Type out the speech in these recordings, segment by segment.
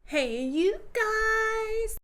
Hey, you guys!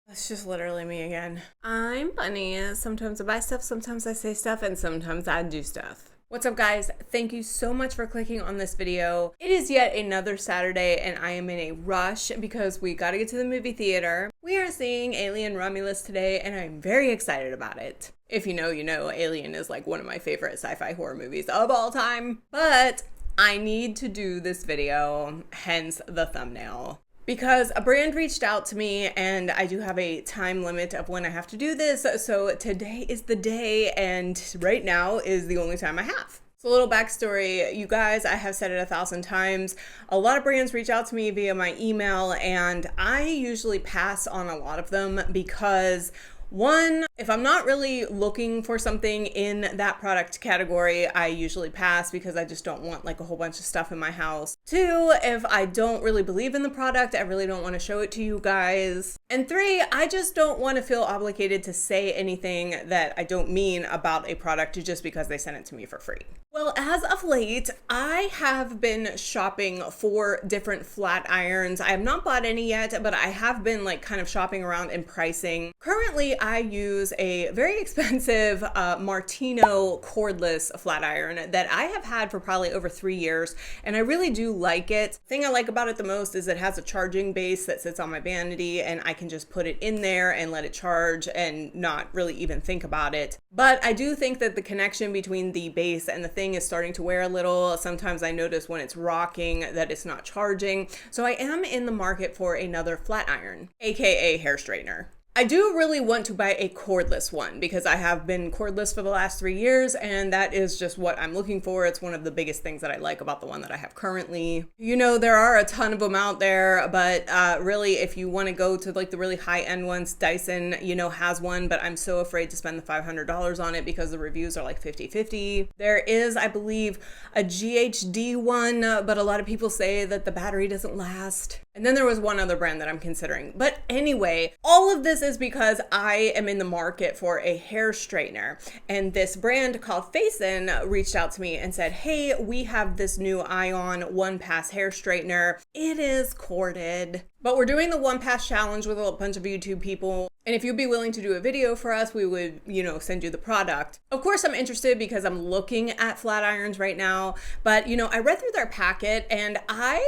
That's just literally me again. I'm Bunny. Sometimes I buy stuff, sometimes I say stuff, and sometimes I do stuff. What's up, guys? Thank you so much for clicking on this video. It is yet another Saturday, and I am in a rush because we gotta get to the movie theater. We are seeing Alien Romulus today, and I'm very excited about it. If you know, you know, Alien is like one of my favorite sci-fi horror movies of all time. But I need to do this video, hence the thumbnail. Because a brand reached out to me and I do have a time limit of when I have to do this. So today is the day and right now is the only time I have. So a little backstory, you guys, I have said it 1,000 times. A lot of brands reach out to me via my email and I usually pass on a lot of them because one, if I'm not really looking for something in that product category, I usually pass because I just don't want like a whole bunch of stuff in my house. Two, if I don't really believe in the product, I really don't want to show it to you guys. And three, I just don't want to feel obligated to say anything that I don't mean about a product just because they sent it to me for free. Well, as of late, I have been shopping for different flat irons. I have not bought any yet, but I have been like kind of shopping around and pricing. Currently, I use a very expensive Martino cordless flat iron that I have had for probably over 3 years, and I really do like it. The thing I like about it the most is it has a charging base that sits on my vanity, and I can just put it in there and let it charge and not really even think about it. But I do think that the connection between the base and the thing is starting to wear a little. Sometimes I notice when it's rocking that it's not charging. So I am in the market for another flat iron, aka hair straightener. I do really want to buy a cordless one because I have been cordless for the last 3 years and that is just what I'm looking for. It's one of the biggest things that I like about the one that I have currently. You know, there are a ton of them out there, but really if you want to go to like the really high-end ones, Dyson, you know, has one, but I'm so afraid to spend the $500 on it because the reviews are like 50-50. There is, I believe, a GHD one, but a lot of people say that the battery doesn't last. And then there was one other brand that I'm considering. But anyway, all of this is because I am in the market for a hair straightener. And this brand called Faszin reached out to me and said, hey, we have this new Ion 1-Pass hair straightener. It is corded, but we're doing the 1-Pass challenge with a bunch of YouTube people. And if you'd be willing to do a video for us, we would, you know, send you the product. Of course, I'm interested because I'm looking at flat irons right now. But, you know, I read through their packet and I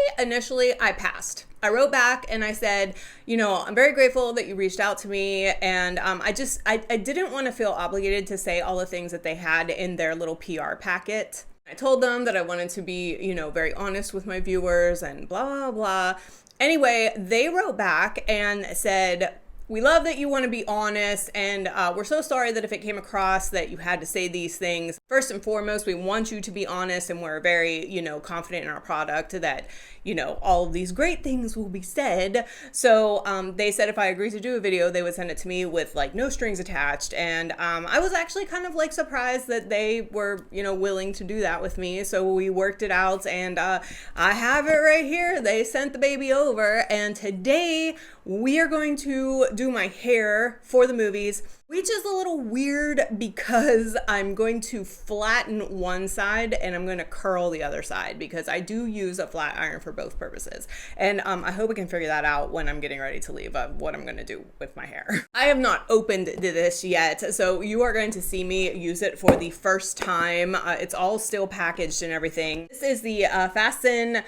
passed. I wrote back and I said, you know, I'm very grateful that you reached out to me. And I didn't want to feel obligated to say all the things that they had in their little PR packet. I told them that I wanted to be, you know, very honest with my viewers and blah, blah, blah. Anyway, they wrote back and said, we love that you want to be honest, and we're so sorry that if it came across that you had to say these things. First and foremost, we want you to be honest, and we're very, you know, confident in our product that, you know, all of these great things will be said. So they said if I agreed to do a video, they would send it to me with like no strings attached. And I was actually kind of like surprised that they were, you know, willing to do that with me. So we worked it out and I have it right here. They sent the baby over and today we are going to do my hair for the movies, which is a little weird because I'm going to flatten one side and I'm going to curl the other side because I do use a flat iron for both purposes. And I hope we can figure that out when I'm getting ready to leave what I'm going to do with my hair. I have not opened this yet, so you are going to see me use it for the first time. It's all still packaged and everything. This is the Faszin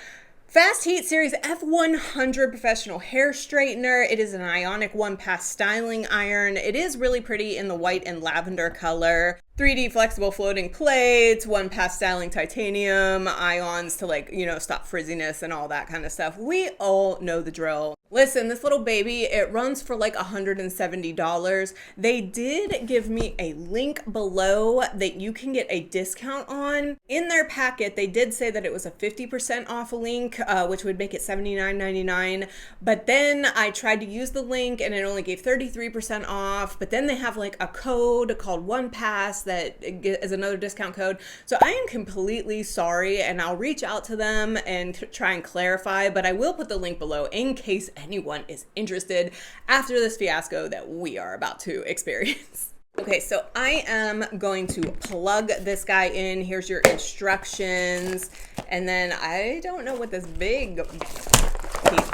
Fast Heat Series F100 Professional Hair Straightener. It is an ionic 1-pass styling iron. It is really pretty in the white and lavender color. 3D flexible floating plates, 1-pass styling titanium, ions to like, you know, stop frizziness and all that kind of stuff. We all know the drill. Listen, this little baby, it runs for like $170. They did give me a link below that you can get a discount on. In their packet, they did say that it was a 50% off a link, which would make it $79.99. But then I tried to use the link and it only gave 33% off. But then they have like a code called 1-Pass that is another discount code. So I am completely sorry and I'll reach out to them and try and clarify, but I will put the link below in case anyone is interested after this fiasco that we are about to experience. Okay, so I am going to plug this guy in. Here's your instructions. And then I don't know what this big piece,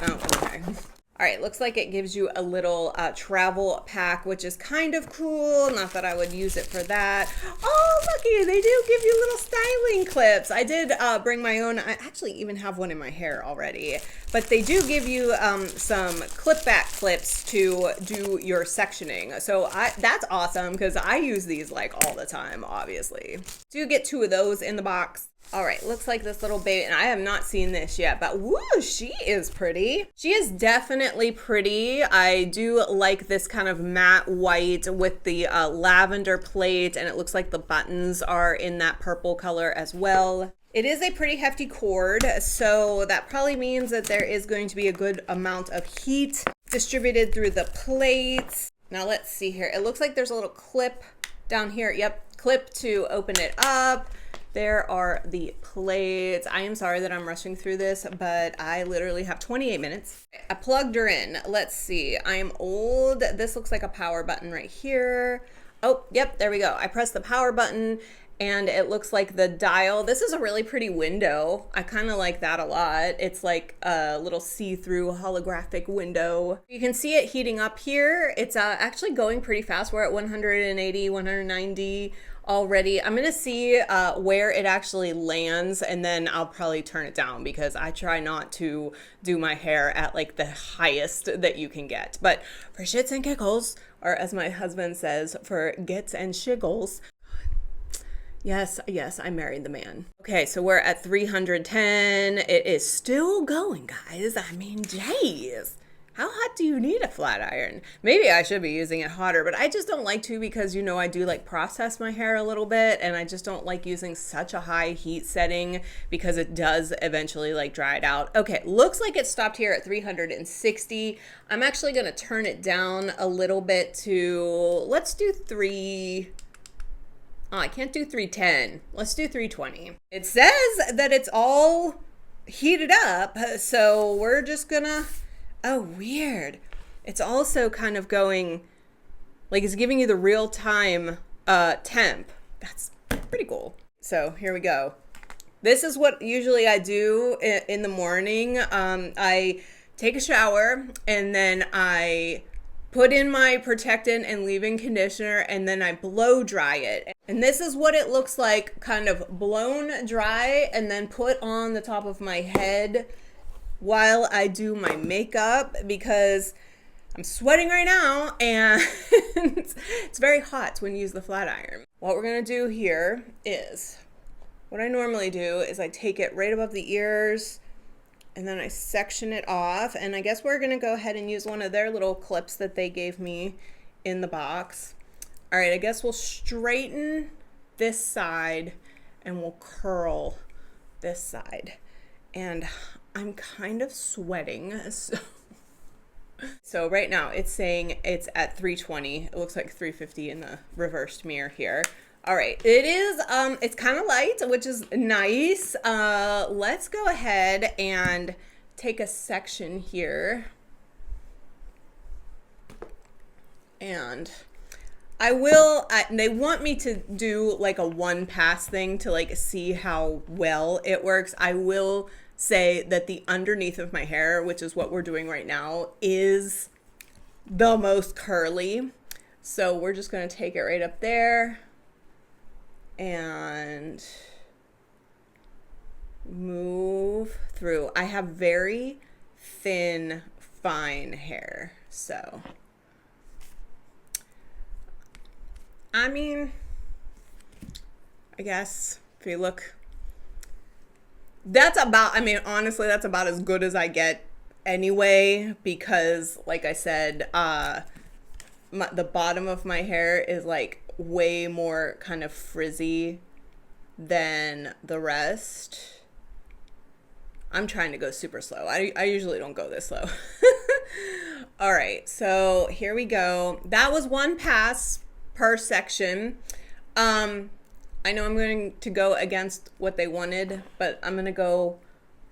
oh, okay. All right, looks like it gives you a little travel pack, which is kind of cool. Not that I would use it for that. Oh, looky, they do give you little styling clips. I did bring my own. I actually even have one in my hair already. But they do give you some clip back clips to do your sectioning. So that's awesome because I use these like all the time, obviously. So you get 2 of those in the box. All right, looks like this little baby, and I have not seen this yet, but woo, she is pretty. She is definitely pretty. I do like this kind of matte white with the lavender plate, and it looks like the buttons are in that purple color as well. It is a pretty hefty cord, so that probably means that there is going to be a good amount of heat distributed through the plates. Now let's see here. It looks like there's a little clip down here. Yep, clip to open it up. There are the plates. I am sorry that I'm rushing through this, but I literally have 28 minutes. I plugged her in. Let's see. I am old. This looks like a power button right here. Oh, yep, there we go. I pressed the power button and it looks like the dial. This is a really pretty window. I kind of like that a lot. It's like a little see-through holographic window. You can see it heating up here. It's actually going pretty fast. We're at 180, 190 already. I'm gonna see where it actually lands, and then I'll probably turn it down because I try not to do my hair at like the highest that you can get. But for shits and giggles, or as my husband says, for gets and shiggles, yes, I married the man. Okay, so we're at 310. It is still going, guys. I mean, jeez. How hot do you need a flat iron? Maybe I should be using it hotter, but I just don't like to because, you know, I do like process my hair a little bit, and I just don't like using such a high heat setting because it does eventually like dry it out. Okay, looks like it stopped here at 360. I'm actually gonna turn it down a little bit to, let's do I can't do 310. Let's do 320. It says that it's all heated up, so we're just gonna, oh, weird. It's also kind of going, like it's giving you the real time temp. That's pretty cool. So here we go. This is what usually I do in the morning. I take a shower and then I put in my protectant and leave-in conditioner, and then I blow dry it. And this is what it looks like, kind of blown dry and then put on the top of my head while I do my makeup because I'm sweating right now and it's very hot when you use the flat iron. What we're gonna do here is, what I normally do is I take it right above the ears and then I section it off, and I guess we're gonna go ahead and use one of their little clips that they gave me in the box. All right, I guess we'll straighten this side and we'll curl this side. And I'm kind of sweating, so right now it's saying it's at 320. It looks like 350 in the reversed mirror here. All right, it is, it's kind of light, which is nice. Let's go ahead and take a section here. And they want me to do like a one pass thing to like see how well it works. I will say that the underneath of my hair, which is what we're doing right now, is the most curly. So we're just gonna take it right up there and move through. I have very thin, fine hair, so I mean, I guess if you look, that's about, I mean, honestly, that's about as good as I get anyway, because like I said, the bottom of my hair is like way more kind of frizzy than the rest. I'm trying to go super slow. I usually don't go this slow. All right, so here we go. That was one pass per section. I know I'm going to go against what they wanted, but I'm gonna go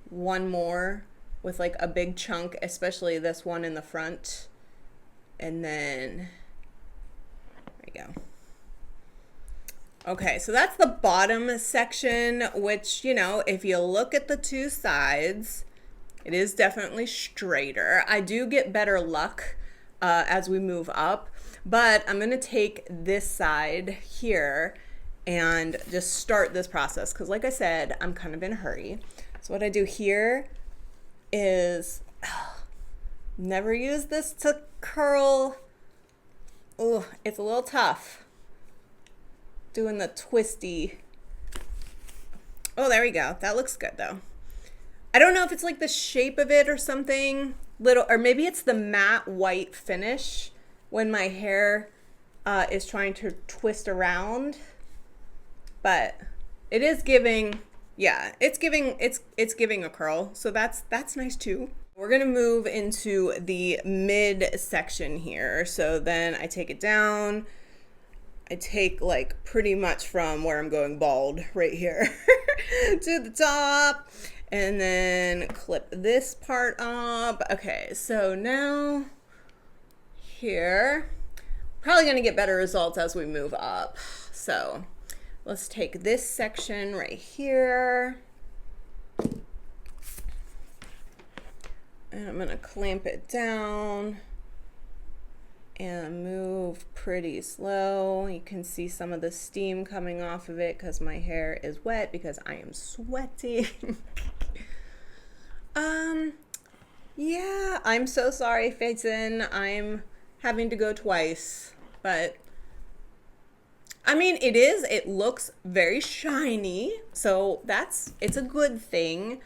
one more with like a big chunk, especially this one in the front. And then, there we go. Okay, so that's the bottom section, which, you know, if you look at the two sides, it is definitely straighter. I do get better luck as we move up, but I'm gonna take this side here and just start this process because, like I said, I'm kind of in a hurry. So what I do here is never use this to curl. Oh, it's a little tough doing the twisty. Oh, there we go. That looks good though. I don't know if it's like the shape of it or something little, or maybe it's the matte white finish when my hair is trying to twist around, but it is giving, yeah, it's giving a curl. So that's nice too. We're gonna move into the mid section here. So then I take it down. I take like pretty much from where I'm going bald right here to the top, and then clip this part up. Okay, so now here, probably gonna get better results as we move up. So let's take this section right here, and I'm gonna clamp it down and move pretty slow. You can see some of the steam coming off of it because my hair is wet because I am sweating. Yeah, I'm so sorry, Faszin. I'm having to go twice, but I mean, it looks very shiny, so it's a good thing.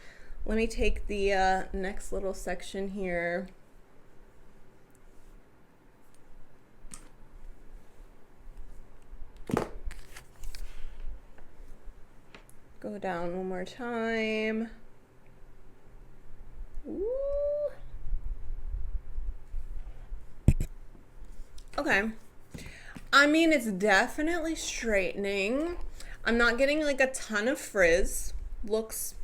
Let me take the next little section here. Go down one more time. Ooh. Okay. I mean, it's definitely straightening. I'm not getting like a ton of frizz. Looks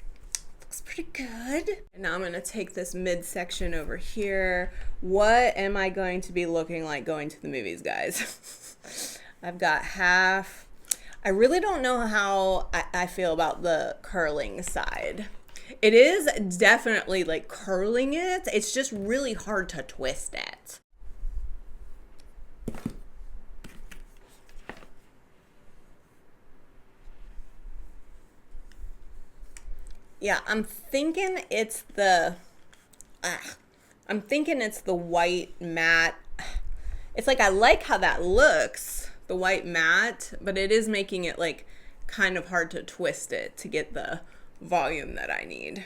pretty good. And now I'm gonna take this midsection over here. What am I going to be looking like going to the movies, guys? I've got half. I really don't know how I feel about the curling side. It is definitely like curling it. It's just really hard to twist it. Yeah, I'm thinking it's the white matte. It's like I like how that looks, the white matte, but it is making it like kind of hard to twist it to get the volume that I need.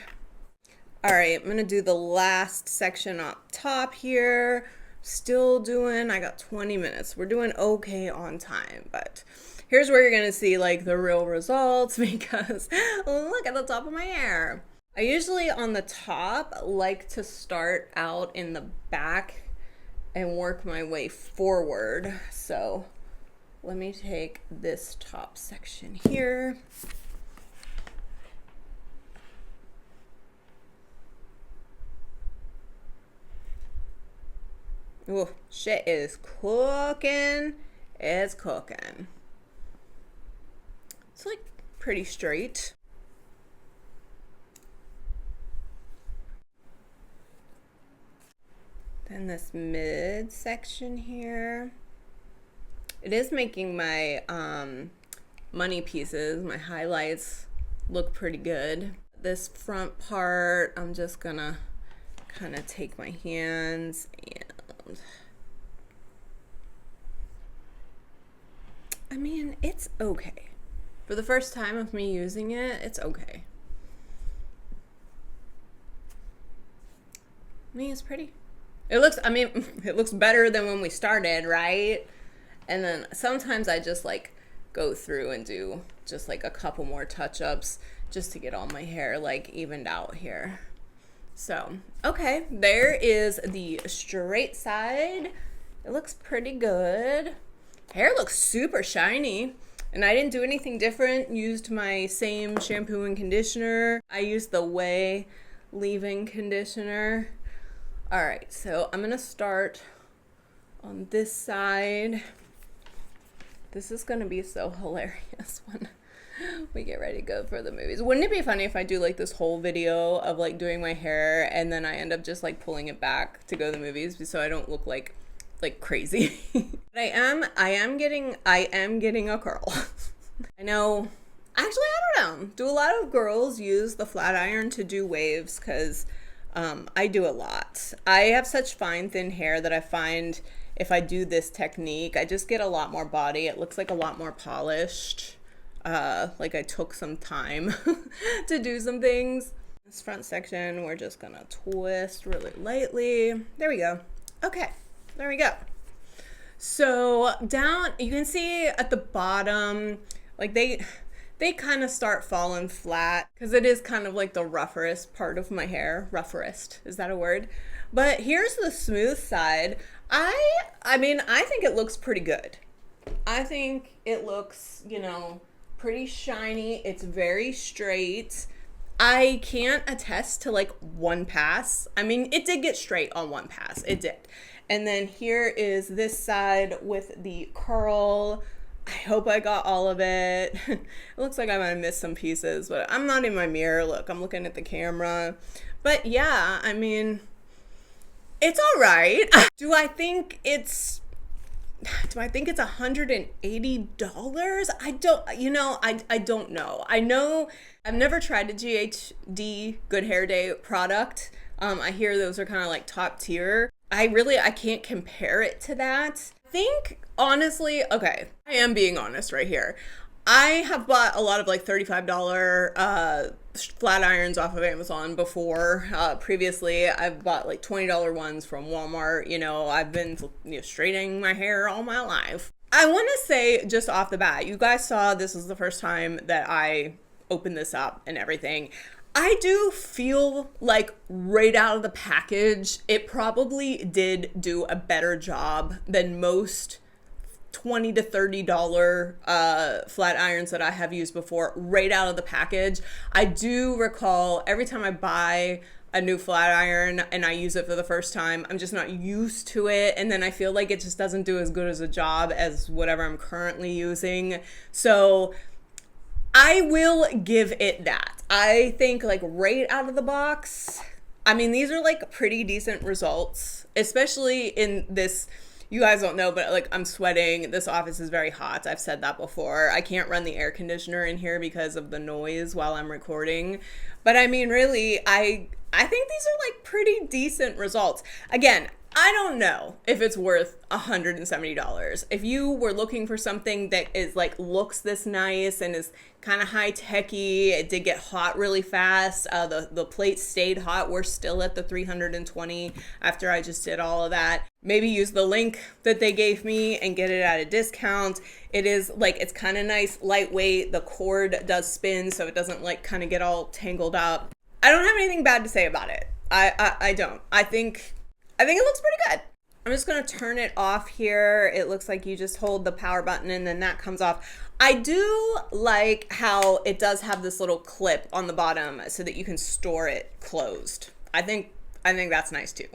All right, I'm gonna do the last section up top here. Still doing, I got 20 minutes. We're doing okay on time, but here's where you're gonna see like the real results because look at the top of my hair. I usually on the top like to start out in the back and work my way forward. So let me take this top section here. Ooh, shit is cooking. It's cooking. It's like pretty straight. Then this mid section here. It is making my money pieces, my highlights look pretty good. This front part, I'm just gonna kind of take my hands and I mean, it's okay. For the first time of me using it, it's okay. I mean, it's pretty. It looks, I mean, it looks better than when we started, right? And then sometimes I just like go through and do just like a couple more touch-ups just to get all my hair like evened out here. So, okay, there is the straight side. It looks pretty good. Hair looks super shiny. And I didn't do anything different. Used my same shampoo and conditioner. I used the Way leave-in conditioner. All right, so I'm gonna start on this side. This is gonna be so hilarious when we get ready to go for the movies. Wouldn't it be funny if I do like this whole video of like doing my hair and then I end up just like pulling it back to go to the movies so I don't look like crazy. But I am getting a curl. I know, actually I don't know. Do a lot of girls use the flat iron to do waves? Because I do a lot. I have such fine thin hair that I find if I do this technique, I just get a lot more body. It looks like a lot more polished. Like I took some time to do some things. This front section, we're just gonna twist really lightly. There we go. Okay, there we go. So down, you can see at the bottom, like they kind of start falling flat because it is kind of like the roughest part of my hair. Roughest, is that a word? But here's the smooth side. I mean, I think it looks pretty good. I think it looks, you know, pretty shiny. It's very straight. I can't attest to like one pass. I mean, it did get straight on one pass. It did. And then here is this side with the curl. I hope I got all of it. It looks like I might have missed some pieces, but I'm not in my mirror. Look, I'm looking at the camera. But yeah, I mean, it's all right. Do I think it's $180? I don't, you know, I don't know. I know I've never tried a GHD Good Hair Day product. I hear those are kind of like top tier. I can't compare it to that. I think honestly, okay, I am being honest right here. I have bought a lot of like $35 flat irons off of Amazon before. Previously, I've bought like $20 ones from Walmart. You know, I've been straightening my hair all my life. I want to say just off the bat, you guys saw this is the first time that I opened this up and everything. I do feel like right out of the package, it probably did do a better job than most $20 to $30 flat irons that I have used before right out of the package. I do recall every time I buy a new flat iron and I use it for the first time, I'm just not used to it. And then I feel like it just doesn't do as good as a job as whatever I'm currently using. So I will give it that. I think like right out of the box, I mean, these are like pretty decent results, especially in this. You guys don't know, but like I'm sweating. This office is very hot. I've said that before. I can't run the air conditioner in here because of the noise while I'm recording. But I mean, really, I think these are like pretty decent results. Again, I don't know if it's worth $170. If you were looking for something that is like looks this nice and is kind of high techy, it did get hot really fast. The plate stayed hot. We're still at the 320 after I just did all of that. Maybe use the link that they gave me and get it at a discount. It is like, it's kind of nice, lightweight. The cord does spin so it doesn't like kind of get all tangled up. I don't have anything bad to say about it. I don't. I think it looks pretty good. I'm just going to turn it off here. It looks like you just hold the power button and then that comes off. I do like how it does have this little clip on the bottom so that you can store it closed. I think that's nice too.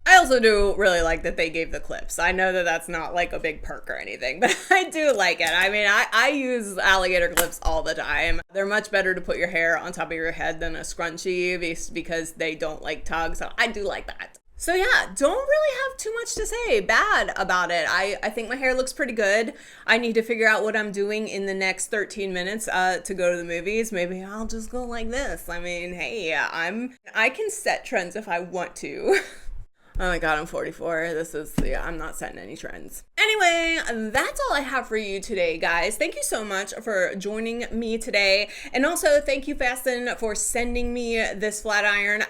I also do really like that they gave the clips. I know that that's not like a big perk or anything, but I do like it. I mean, I use alligator clips all the time. They're much better to put your hair on top of your head than a scrunchie because they don't like tug. So I do like that. So yeah, don't really have too much to say bad about it. I think my hair looks pretty good. I need to figure out what I'm doing in the next 13 minutes to go to the movies. Maybe I'll just go like this. I mean, hey, I can set trends if I want to. Oh my God, I'm 44. I'm not setting any trends. Anyway, that's all I have for you today, guys. Thank you so much for joining me today. And also thank you, Faszin, for sending me this flat iron.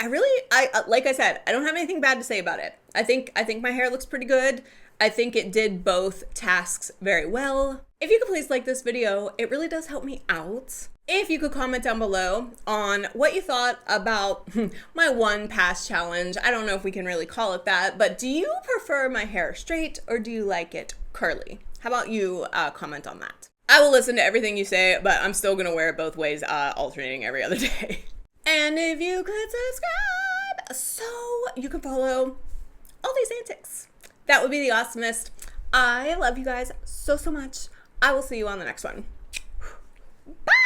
Like I said, I don't have anything bad to say about it. I think my hair looks pretty good. I think it did both tasks very well. If you could please like this video, it really does help me out. If you could comment down below on what you thought about my one pass challenge. I don't know if we can really call it that, but do you prefer my hair straight or do you like it curly? How about you comment on that? I will listen to everything you say, but I'm still gonna wear it both ways, alternating every other day. And if you could subscribe so you can follow all these antics, that would be the awesomest. I love you guys so much. I will see you on the next one. Bye!